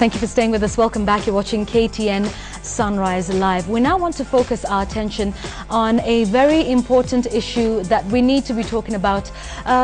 Thank you for staying with us. Welcome back. You're watching KTN Sunrise Live. We now want to focus our attention on a very important issue that we need to be talking about.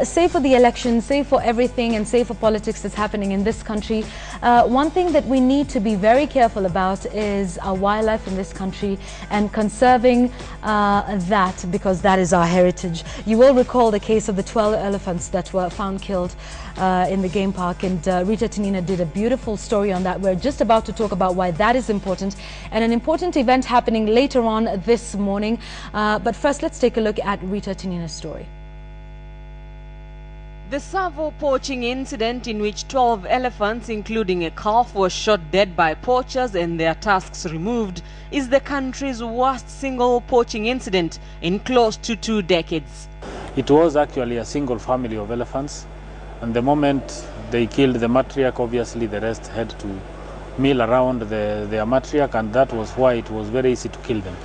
Save for the election, save for everything, and save for politics that's happening in this country. One thing that we need to be very careful about is our wildlife in this country and conserving that, because that is our heritage. You will recall the case of the 12 elephants that were found killed in the game park, and Rita Tinina did a beautiful story on that. We're just about to talk about why that is important, and an important event happening later on this morning. But first, let's take a look at Rita Tinina's story. The Tsavo poaching incident, in which 12 elephants, including a calf, were shot dead by poachers and their tusks removed, is the country's worst single poaching incident in close to 2 decades. It was actually a single family of elephants, and the moment they killed the matriarch, obviously the rest had to mill around their matriarch, and that was why it was very easy to kill them.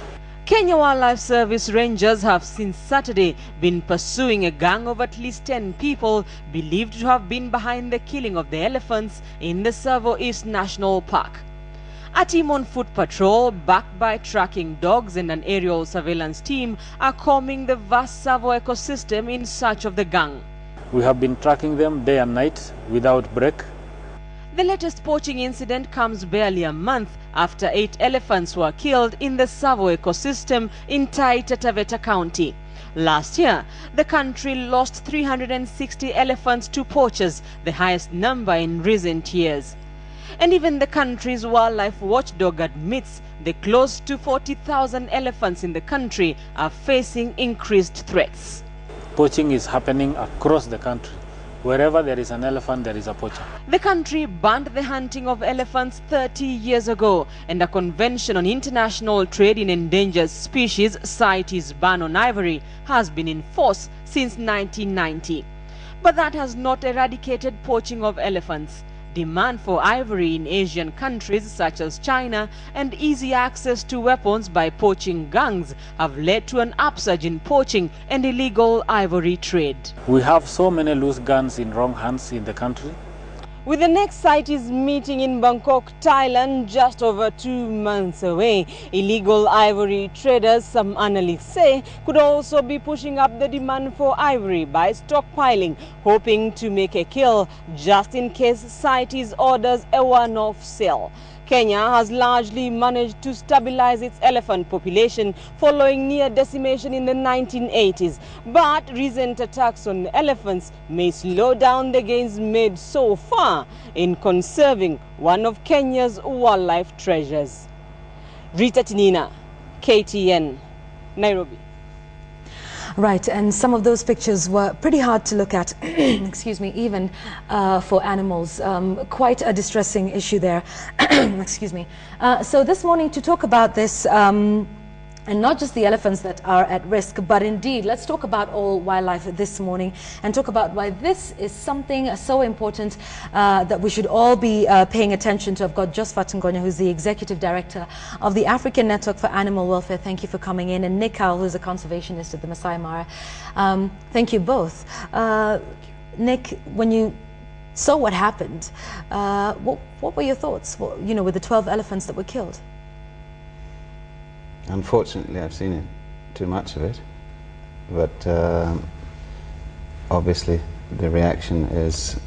Kenya Wildlife Service rangers have since Saturday been pursuing a gang of at least 10 people believed to have been behind the killing of the elephants in the Tsavo East National Park. A team on foot patrol, backed by tracking dogs and an aerial surveillance team, are combing the vast Tsavo ecosystem in search of the gang. We have been tracking them day and night without break. The latest poaching incident comes barely a month after 8 elephants were killed in the Tsavo ecosystem in Taita Taveta County. Last year, the country lost 360 elephants to poachers, the highest number in recent years. And even the country's wildlife watchdog admits the close to 40,000 elephants in the country are facing increased threats. Poaching is happening across the country. Wherever there is an elephant, there is a poacher. The country banned the hunting of elephants 30 years ago, and a convention on international trade in endangered species, CITES ban on ivory, has been in force since 1990. But that has not eradicated poaching of elephants. Demand for ivory in Asian countries such as China and easy access to weapons by poaching gangs have led to an upsurge in poaching and illegal ivory trade. We have so many loose guns in wrong hands in the country. With the next CITES meeting in Bangkok, Thailand, just over 2 months away, illegal ivory traders, some analysts say, could also be pushing up the demand for ivory by stockpiling, hoping to make a kill just in case CITES orders a one-off sale. Kenya has largely managed to stabilize its elephant population following near decimation in the 1980s. But recent attacks on elephants may slow down the gains made so far in conserving one of Kenya's wildlife treasures. Rita Tinina, KTN, Nairobi. Right, and some of those pictures were pretty hard to look at, excuse me, even for animals. Quite a distressing issue there, excuse me. So this morning to talk about this, and not just the elephants that are at risk, but indeed, let's talk about all wildlife this morning and talk about why this is something so important that we should all be paying attention to. I've got Josephat Ngonyo, who's the Executive Director of the African Network for Animal Welfare. Thank you for coming in. And Cowell, who's a conservationist at the Masai Mara. Thank you both. Nick, when you saw what happened, what were your thoughts, you know, with the 12 elephants that were killed? Unfortunately, I've seen it, too much of it, but obviously the reaction is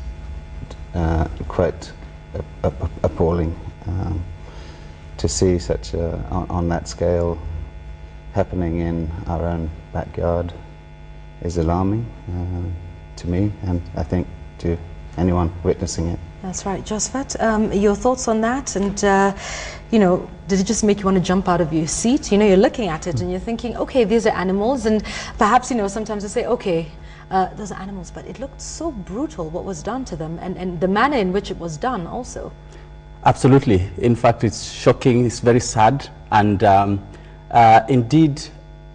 quite appalling. To see such on that scale happening in our own backyard is alarming to me, and I think to anyone witnessing it. That's right. Josephat, your thoughts on that? And, you know, did it just make you want to jump out of your seat? You know, you're looking at it and you're thinking, okay, these are animals. And perhaps, you know, sometimes I say, okay, those are animals. But it looked so brutal what was done to them, and the manner in which it was done also. Absolutely. In fact, it's shocking. It's very sad. And indeed,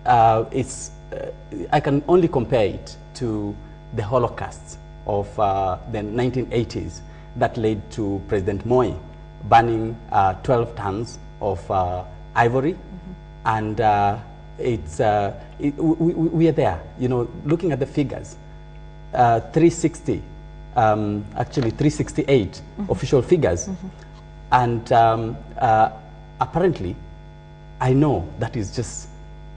I can only compare it to the Holocaust of the 1980s that led to President Moi banning 12 tons of ivory. And we are there, you know, looking at the figures. 360, actually 368 official figures. And apparently, I know that is just,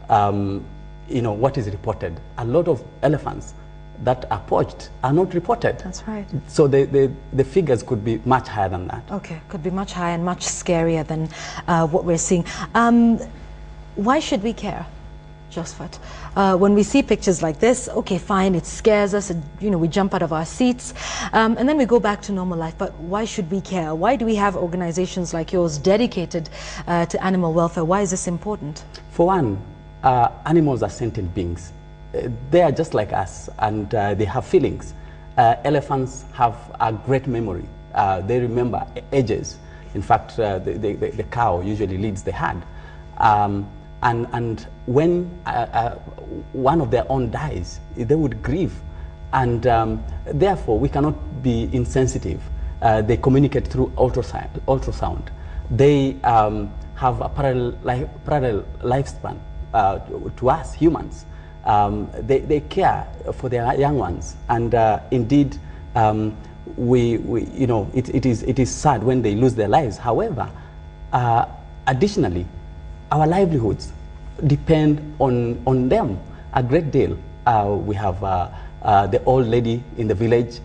you know, what is reported. A lot of elephants that are poached are not reported. That's right. So the figures could be much higher than that. Okay, could be much higher and much scarier than what we're seeing. Why should we care, Josephat? When we see pictures like this, okay, fine, it scares us, and, you know, we jump out of our seats, and then we go back to normal life. But why should we care? Why do we have organizations like yours dedicated to animal welfare? Why is this important? For one, animals are sentient beings. They are just like us, and they have feelings. Elephants have a great memory. They remember ages. In fact, the cow usually leads the herd. And when one of their own dies, they would grieve. And therefore, we cannot be insensitive. They communicate through ultrasound. They have a parallel lifespan to us humans. They care for their young ones. And indeed, you know, it is sad when they lose their lives. However, additionally, our livelihoods depend on them a great deal. We have the old lady in the village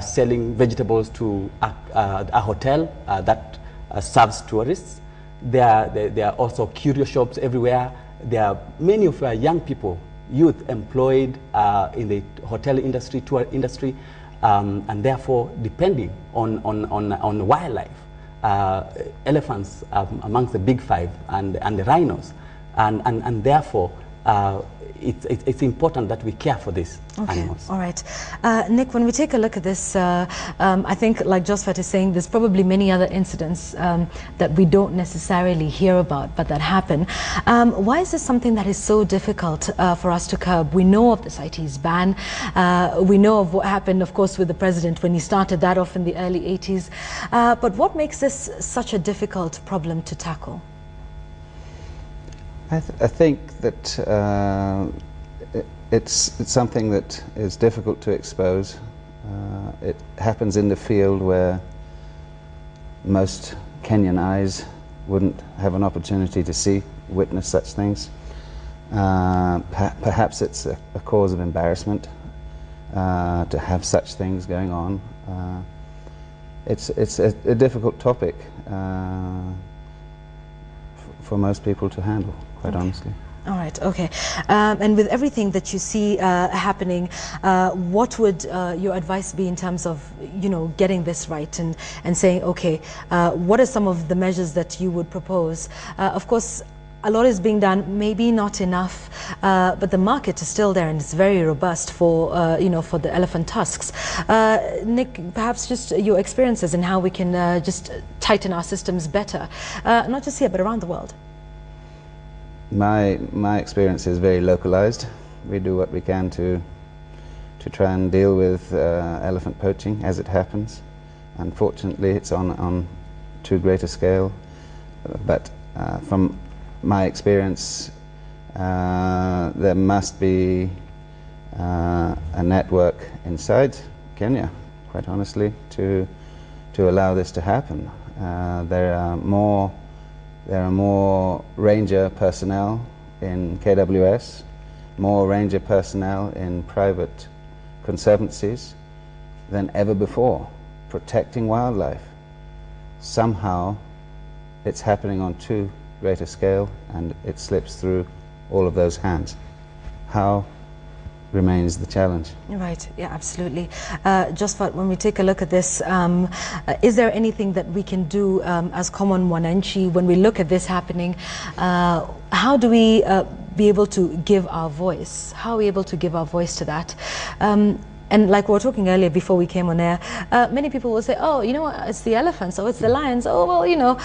selling vegetables to a hotel that serves tourists. There are also curio shops everywhere. There are many of our young people, youth employed in the hotel industry, tour industry, and therefore depending on wildlife. Elephants amongst the big five and the rhinos, and therefore it's important that we care for these animals. All right. Nick, when we take a look at this, I think, like Josephat is saying, there's probably many other incidents that we don't necessarily hear about, but that happen. Why is this something that is so difficult for us to curb? We know of the CITES ban. We know of what happened, of course, with the president when he started that off in the early 80s. But what makes this such a difficult problem to tackle? I think that it's something that is difficult to expose. It happens in the field where most Kenyan eyes wouldn't have an opportunity to witness such things. Perhaps it's a cause of embarrassment to have such things going on. It's a difficult topic for most people to handle, quite honestly. All right, okay. And with everything that you see happening, what would your advice be in terms of, you know, getting this right and saying, okay, what are some of the measures that you would propose? Of course, a lot is being done, maybe not enough, but the market is still there and it's very robust for, you know, for the elephant tusks. Nick, perhaps just your experiences and how we can just tighten our systems better, not just here, but around the world. My experience is very localized. We do what we can to try and deal with elephant poaching as it happens. Unfortunately, it's on too great a scale. But from my experience, there must be a network inside Kenya, quite honestly, to allow this to happen. There are more ranger personnel in KWS, more ranger personnel in private conservancies than ever before, protecting wildlife. Somehow it's happening on too great a scale and it slips through all of those hands. How remains the challenge. Right, yeah, absolutely. Josephat, when we take a look at this, is there anything that we can do as common mwananchi when we look at this happening? How do we be able to give our voice? How are we able to give our voice to that? And like we were talking earlier before we came on air, many people will say, oh, you know what, it's the elephants, oh, it's the lions, oh, well, you know,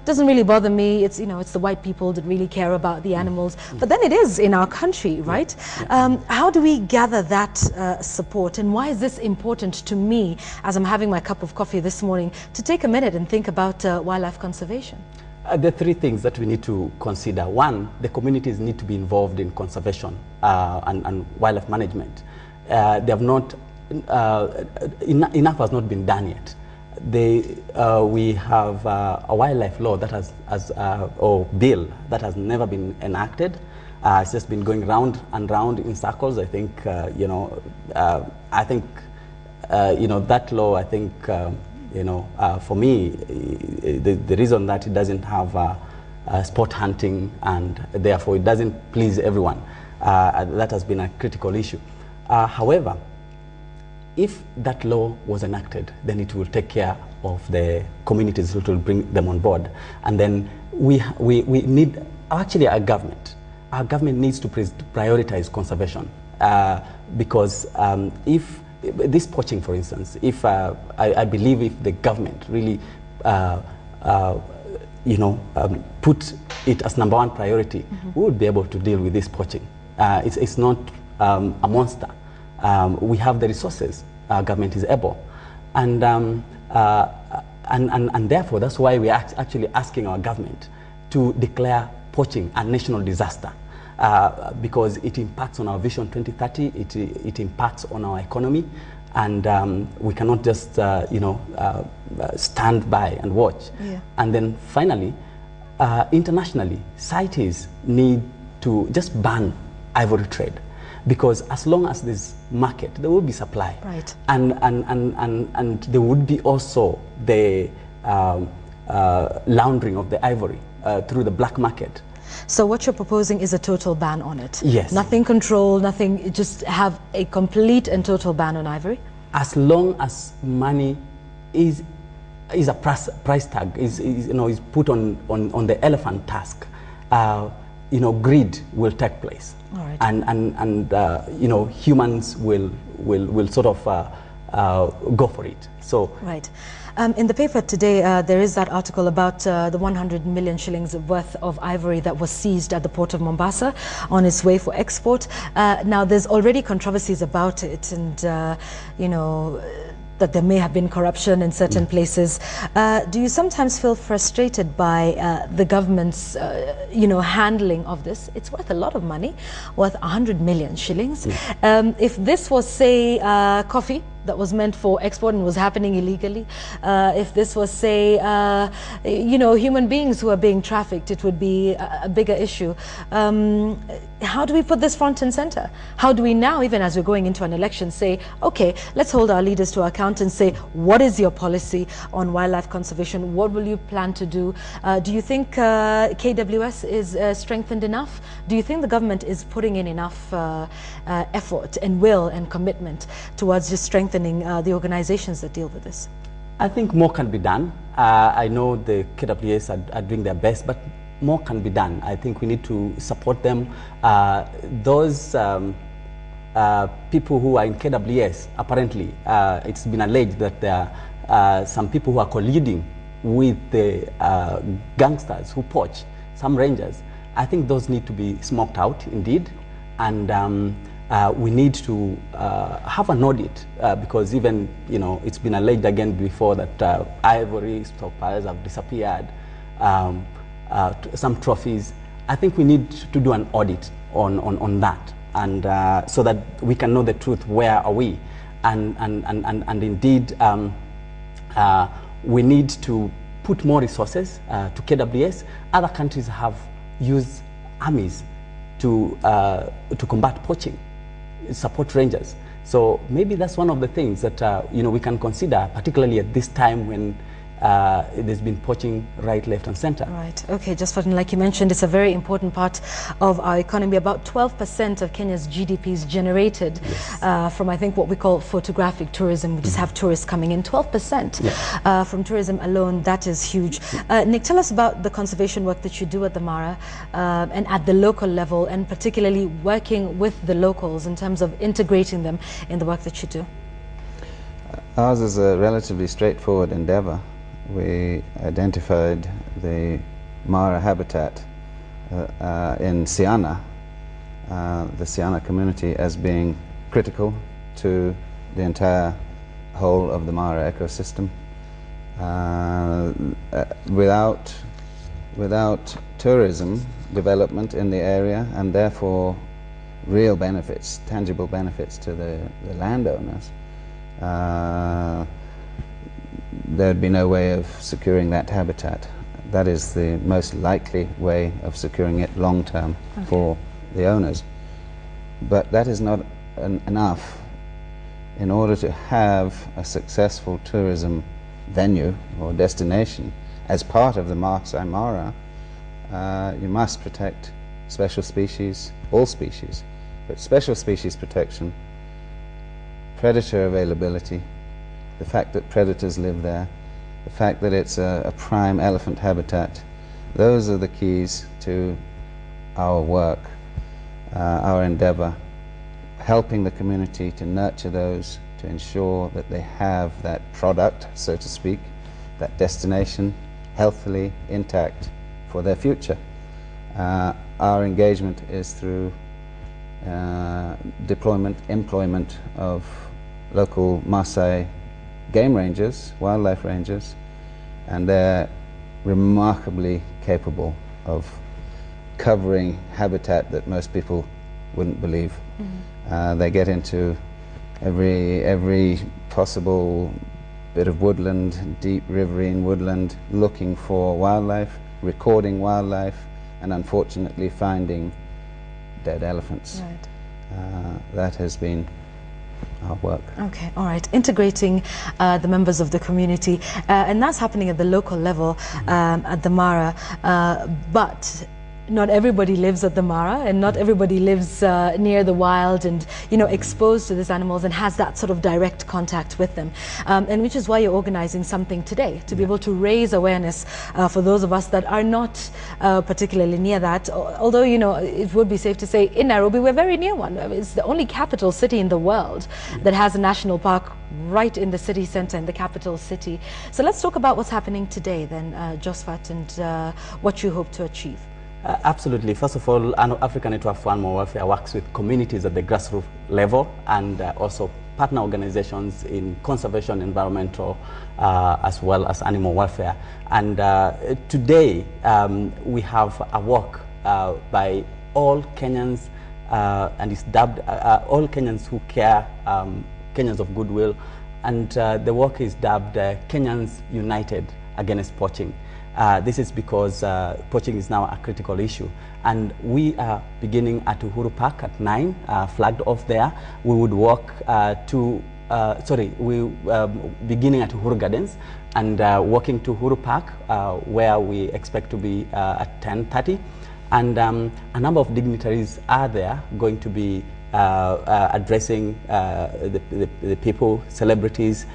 doesn't really bother me, it's, you know, it's the white people that really care about the animals. But then it is in our country, right? How do we gather that support, and why is this important to me as I'm having my cup of coffee this morning to take a minute and think about wildlife conservation? There are three things that we need to consider. One, the communities need to be involved in conservation and wildlife management. They have not, enough has not been done yet. we have a wildlife law that or bill that has never been enacted. It's just been going round and round in circles. I think, that law, I think, for me, the reason that it doesn't have sport hunting and therefore it doesn't please everyone, that has been a critical issue. However, if that law was enacted, then it will take care of the communities, it will bring them on board. And then we need, actually our government needs to prioritize conservation, because if this poaching, for instance, if I believe if the government really put it as #1 priority, we would be able to deal with this poaching. It's not a monster. We have the resources. Our government is able, and therefore that's why we are actually asking our government to declare poaching a national disaster, because it impacts on our Vision 2030. It impacts on our economy, and we cannot just stand by and watch. Yeah. And then finally, internationally, CITES need to just ban ivory trade, because as long as there's market, there will be supply. Right. And there would be also the laundering of the ivory through the black market. So what you're proposing is a total ban on it? Yes. Nothing controlled, nothing, just have a complete and total ban on ivory? As long as money is a price tag, is put on the elephant tusk, greed will take place. All right. And humans will sort of go for it. So right. In the paper today, there is that article about the 100 million shillings worth of ivory that was seized at the port of Mombasa on its way for export. Now, there's already controversies about it, and that there may have been corruption in certain places. Do you sometimes feel frustrated by the government's, handling of this? It's worth a lot of money, worth 100 million shillings. If this was, say, coffee that was meant for export and was happening illegally, if this was, say, human beings who are being trafficked, it would be a bigger issue. How do we put this front and center? How do we now, even as we're going into an election, say, okay, let's hold our leaders to account and say, what is your policy on wildlife conservation? What will you plan to do? Do you think KWS is strengthened enough? Do you think the government is putting in enough effort and will and commitment towards just strengthening the organizations that deal with this? I think more can be done. I know the KWS are doing their best, but more can be done. I think we need to support them. Those people who are in KWS, apparently, it's been alleged that there are some people who are colluding with the gangsters who poach, some rangers. I think those need to be smoked out, indeed. And we need to have an audit, because even, it's been alleged again before that ivory stockpiles have disappeared. Some trophies. I think we need to do an audit on that, and so that we can know the truth. Where are we? And indeed, we need to put more resources to KWS. Other countries have used armies to combat poaching, support rangers. So maybe that's one of the things that we can consider, particularly at this time when there's been poaching right, left, and center. Right. Okay, Josephat, like you mentioned, it's a very important part of our economy. About 12% of Kenya's GDP is generated from, I think, what we call photographic tourism. We just have tourists coming in. 12% from tourism alone. That is huge. Nick, tell us about the conservation work that you do at the Mara and at the local level, and particularly working with the locals in terms of integrating them in the work that you do. Ours is a relatively straightforward endeavor. We identified the Mara habitat in Siana, the Siana community, as being critical to the entire whole of the Mara ecosystem. Without tourism development in the area, and therefore real benefits, tangible benefits to the landowners, there'd be no way of securing that habitat. That is the most likely way of securing it long term for the owners. But that is not enough. In order to have a successful tourism venue or destination as part of the Masai Mara, you must protect special species, all species, but special species protection, predator availability, the fact that predators live there, the fact that it's a prime elephant habitat. Those are the keys to our work, our endeavor, helping the community to nurture those, to ensure that they have that product, so to speak, that destination, healthily intact for their future. Our engagement is through employment of local Maasai game rangers, wildlife rangers, and they're remarkably capable of covering habitat that most people wouldn't believe. They get into every possible bit of woodland, deep riverine woodland, looking for wildlife, recording wildlife, and unfortunately finding dead elephants. Right. That has been our work. Okay, all right. Integrating the members of the community, and that's happening at the local level at the Mara, but not everybody lives at the Mara, and not everybody lives near the wild and, you know, exposed to these animals and has that sort of direct contact with them. And which is why you're organizing something today, to be able to raise awareness for those of us that are not particularly near that. Although, you know, it would be safe to say in Nairobi, we're very near one. It's the only capital city in the world that has a national park right in the city center, in the capital city. So let's talk about what's happening today then, Josephat, and what you hope to achieve. Absolutely. First of all, African Network for Animal Welfare works with communities at the grassroots level and also partner organizations in conservation, environmental, as well as animal welfare. And today we have a walk by all Kenyans, and it's dubbed all Kenyans who care, Kenyans of Goodwill. And the walk is dubbed Kenyans United Against Poaching. This is because poaching is now a critical issue, and we are beginning at Uhuru Park at 9, flagged off there. We would walk beginning at Uhuru Gardens and walking to Uhuru Park, where we expect to be at 10:30. And a number of dignitaries are there going to be addressing the people, celebrities,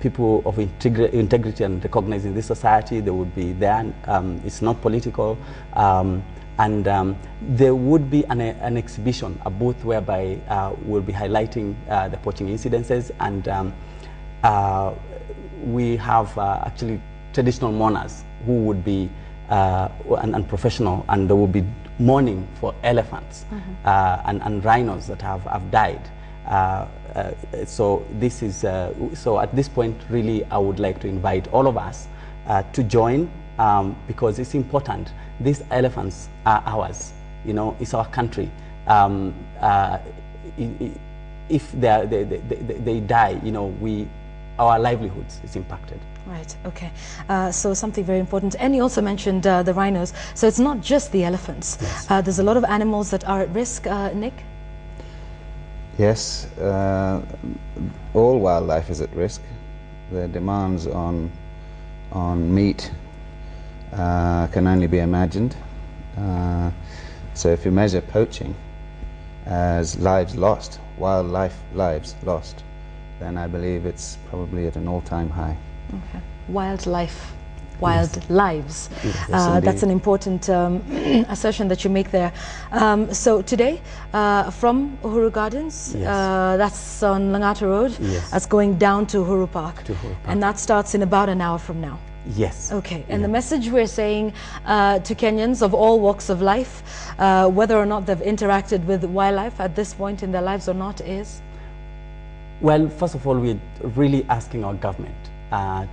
people of integrity and recognizing this society. They would be there. It's not political. And there would be an exhibition, a booth whereby we'll be highlighting the poaching incidences. And we have actually traditional mourners who would be and professional, and there will be mourning for elephants and rhinos that have died. So this is so at this point, really, I would like to invite all of us to join, because it's important. These elephants are ours. You know, it's our country. If they die, you know, our livelihoods is impacted. Right, okay. So something very important. And you also mentioned the rhinos. So it's not just the elephants. Yes. There's a lot of animals that are at risk, Nick? Yes, all wildlife is at risk. The demands on meat can only be imagined. So if you measure poaching as lives lost, wildlife lives lost, then I believe it's probably at an all-time high. Okay. Wildlife. Wild lives. Yes, that's an important assertion that you make there. So today, from Uhuru Gardens, that's on Langata Road, that's going down to Uhuru Park. And that starts in about an hour from now. Yes. Okay, and the message we're saying to Kenyans of all walks of life, whether or not they've interacted with wildlife at this point in their lives or not, is? Well, first of all, we're really asking our government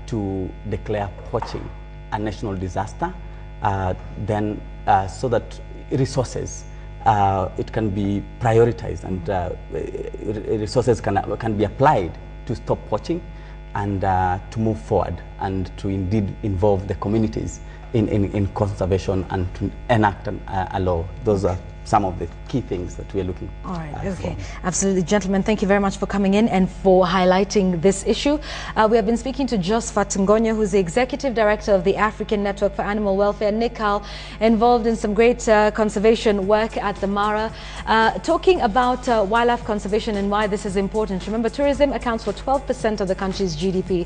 to declare poaching a national disaster, then so that resources, it can be prioritized, and resources can be applied to stop poaching. and to move forward and to indeed involve the communities in conservation and to enact a law. Those are some of the key things that we are looking All right, okay. Absolutely. Gentlemen, thank you very much for coming in and for highlighting this issue. We have been speaking to Josephat Ngonyo, who's the Executive Director of the African Network for Animal Welfare, Cowell, involved in some great conservation work at the Mara, talking about wildlife conservation and why this is important. Remember, tourism accounts for 12% of the country's GDP.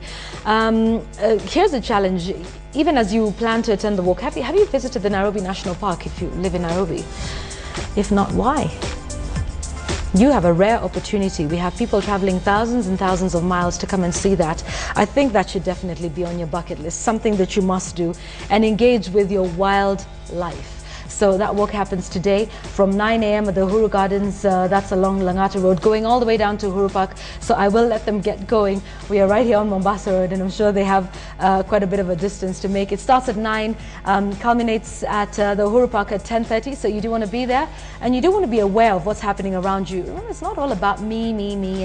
Here's a challenge. Even as you plan to attend the walk, have you visited the Nairobi National Park if you live in Nairobi? If not, why? You have a rare opportunity. We have people traveling thousands and thousands of miles to come and see that. I think that should definitely be on your bucket list, something that you must do and engage with your wildlife. So that walk happens today from 9 a.m. at the Uhuru Gardens. That's along Langata Road, going all the way down to Uhuru Park. So I will let them get going. We are right here on Mombasa Road, and I'm sure they have quite a bit of a distance to make. It starts at 9, culminates at the Uhuru Park at 10:30. So you do want to be there, and you do want to be aware of what's happening around you. Remember, it's not all about me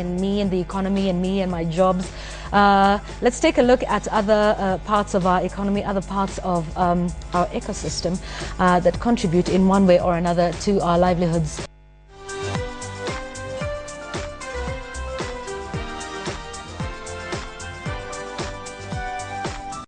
and the economy and me and my jobs. Let's take a look at other parts of our economy, other parts of our ecosystem that contribute in one way or another to our livelihoods.